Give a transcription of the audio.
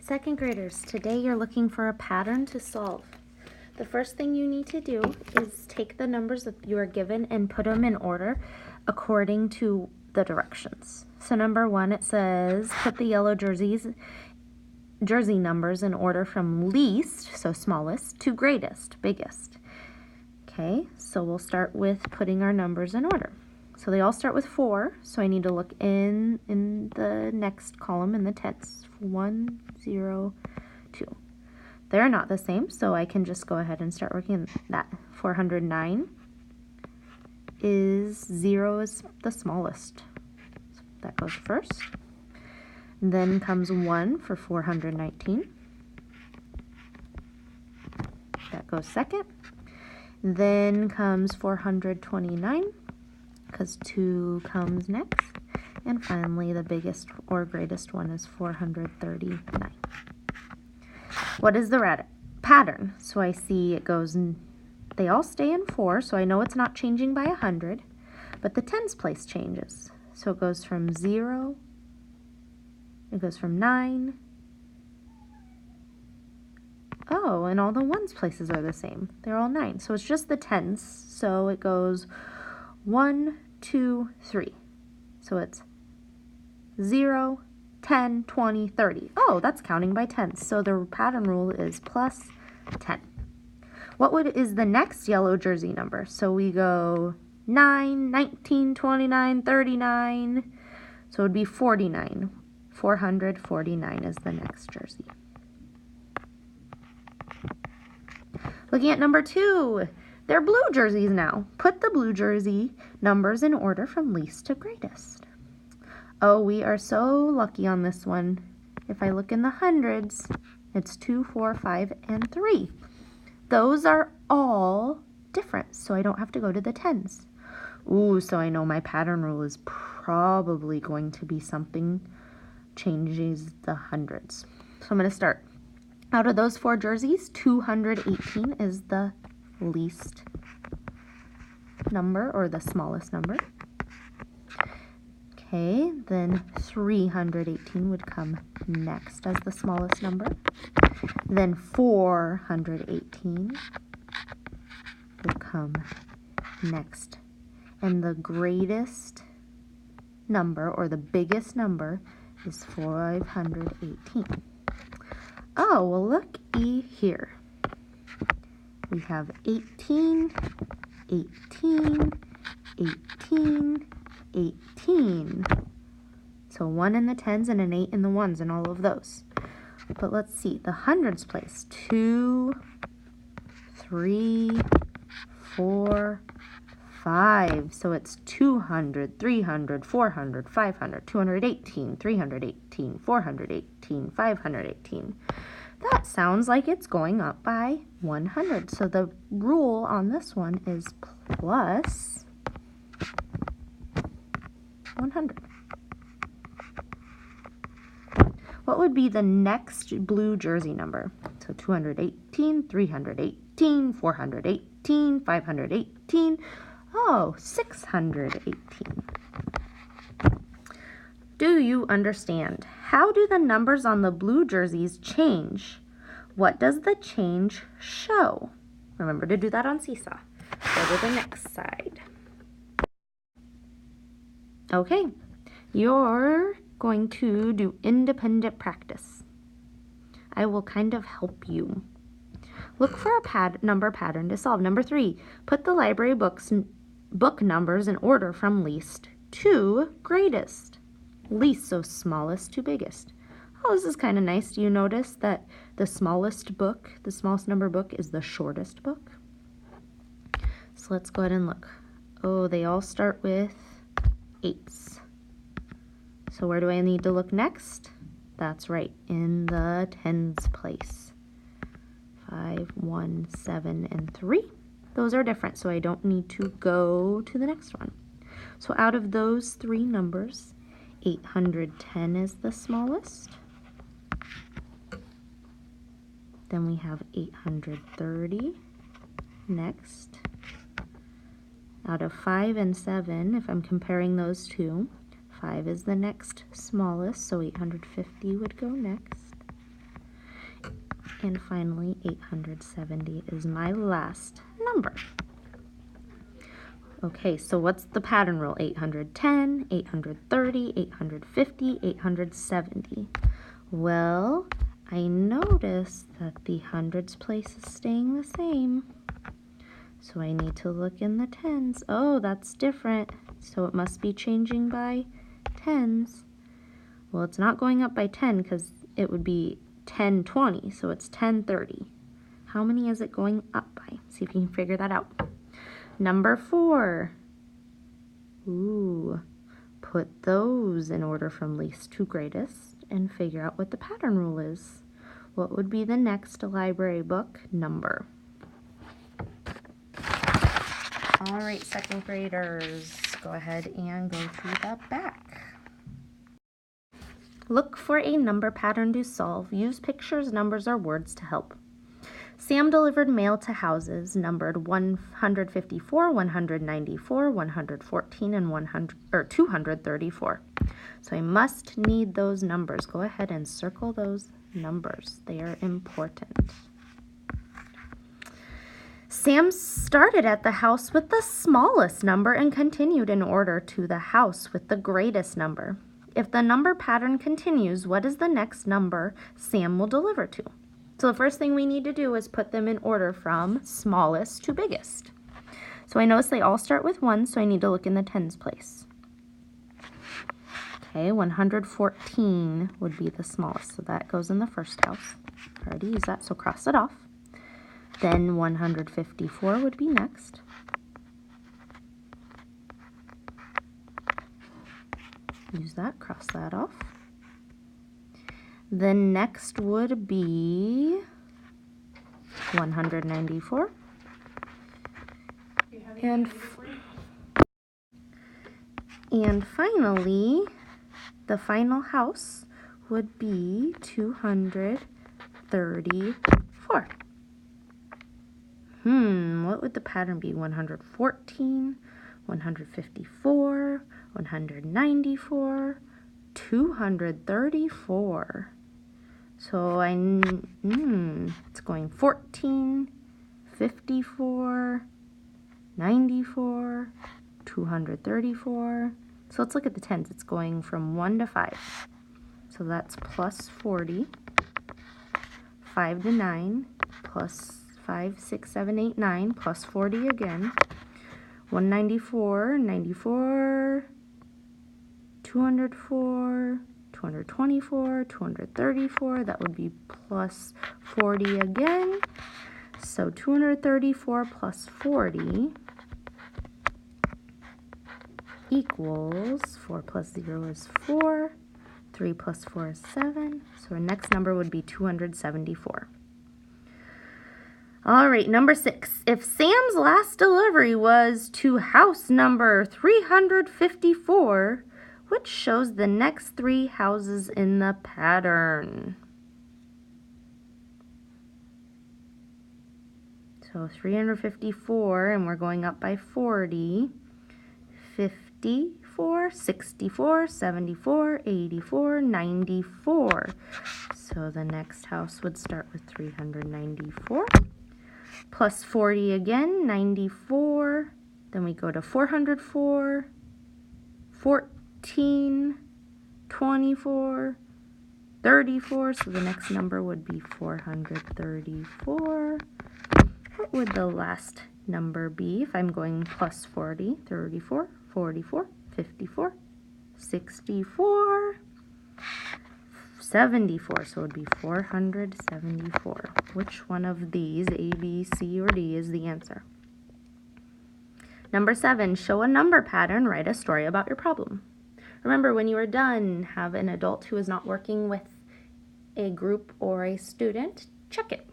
Second graders, today you're looking for a pattern to solve. The first thing you need to do is take the numbers that you are given and put them in order according to the directions. So number 1, it says put the yellow jersey numbers in order from least, so smallest, to greatest, biggest. Okay, so we'll start with putting our numbers in order. So they all start with 4, so I need to look in the next column in the tens. 1, 0, 2. They're not the same, so I can just go ahead and start working that. 409 is 0 is the smallest. So that goes first. Then comes 1 for 419. That goes second. Then comes 429. Because 2 comes next. And finally, the biggest or greatest one is 439. What is the pattern? So I see it goes, they all stay in 4, so I know it's not changing by 100, but the tens place changes. So it goes from 0, it goes from 9. Oh, and all the ones places are the same. They're all 9. So it's just the tens. So it goes 1, 2, 3. So it's 0, 10, 20, 30. Oh, that's counting by tens. So the pattern rule is plus 10. What is the next yellow jersey number? So we go 9, 19, 29, 39. So it would be 49. 449 is the next jersey. Looking at number 2. They're blue jerseys now. Put the blue jersey numbers in order from least to greatest. Oh, we are so lucky on this one. If I look in the hundreds, it's 2, 4, 5, and 3. Those are all different, so I don't have to go to the tens. Ooh, so I know my pattern rule is probably going to be something changes the hundreds. So I'm going to start. Out of those 4 jerseys, 218 is the least number, or the smallest number. Okay, then 318 would come next as the smallest number. Then 418 would come next. And the greatest number, or the biggest number, is 518. Oh, well, looky here. We have 18, 18, 18, 18. So 1 in the tens and an 8 in the ones and all of those. But let's see, the hundreds place. 2, 3, 4, 5. So it's 200, 300, 400, 500, 218, 318, 418, 518. That sounds like it's going up by 100. So the rule on this one is plus 100. What would be the next blue jersey number? So 218, 318, 418, 518. Oh, 618. Do you understand? How do the numbers on the blue jerseys change? What does the change show? Remember to do that on Seesaw. Go to the next side. Okay, you're going to do independent practice. I will kind of help you. Look for a number pattern to solve. Number 3, put the library book numbers in order from least to greatest. Least, so smallest to biggest. Oh, this is kind of nice. Do you notice that the smallest number book is the shortest book? So let's go ahead and look. Oh, they all start with 8s. So where do I need to look next? That's right, in the tens place. 5, 1, 7, and 3. Those are different, so I don't need to go to the next one. So out of those 3 numbers, 810 is the smallest. Then we have 830 next. Out of 5 and 7, if I'm comparing those two, 5 is the next smallest, so 850 would go next. And finally, 870 is my last number. Okay, so what's the pattern rule? 810, 830, 850, 870. Well, I noticed that the hundreds place is staying the same. So I need to look in the tens. Oh, that's different. So it must be changing by tens. Well, it's not going up by 10 because it would be 1020, so it's 1030. How many is it going up by? See if you can figure that out. Number 4. Ooh, put those in order from least to greatest and figure out what the pattern rule is. What would be the next library book number? All right, second graders, go ahead and go to the back. Look for a number pattern to solve. Use pictures, numbers, or words to help. Sam delivered mail to houses numbered 154, 194, 114, and 234. So I must need those numbers. Go ahead and circle those numbers. They are important. Sam started at the house with the smallest number and continued in order to the house with the greatest number. If the number pattern continues, what is the next number Sam will deliver to? So the first thing we need to do is put them in order from smallest to biggest. So I notice they all start with 1, so I need to look in the tens place. Okay, 114 would be the smallest, so that goes in the first house. I already used that, so cross it off. Then 154 would be next. Use that, cross that off. The next would be 194. And finally, the final house would be 234. What would the pattern be? 114, 154, 194, 234. So it's going 14, 54, 94, 234. So let's look at the tens. It's going from 1 to 5. So that's plus 40, 5 to 9, plus 5, 6, 7, 8, 9, plus 40 again, 194, 94, 204, 224, 234, that would be plus 40 again. So 234 plus 40 equals 4 plus 0 is 4, 3 plus 4 is 7, so our next number would be 274. All right, number 6. If Sam's last delivery was to house number 354, which shows the next 3 houses in the pattern? So 354, and we're going up by 40, 54, 64, 74, 84, 94. So the next house would start with 394. Plus 40 again, 94. Then we go to 404, 14, 24, 34. So the next number would be 434. What would the last number be if I'm going plus 40, 34, 44, 54, 64, 74, so it would be 474. Which one of these, A, B, C, or D, is the answer? Number 7, show a number pattern, write a story about your problem. Remember, when you are done, have an adult who is not working with a group or a student check it.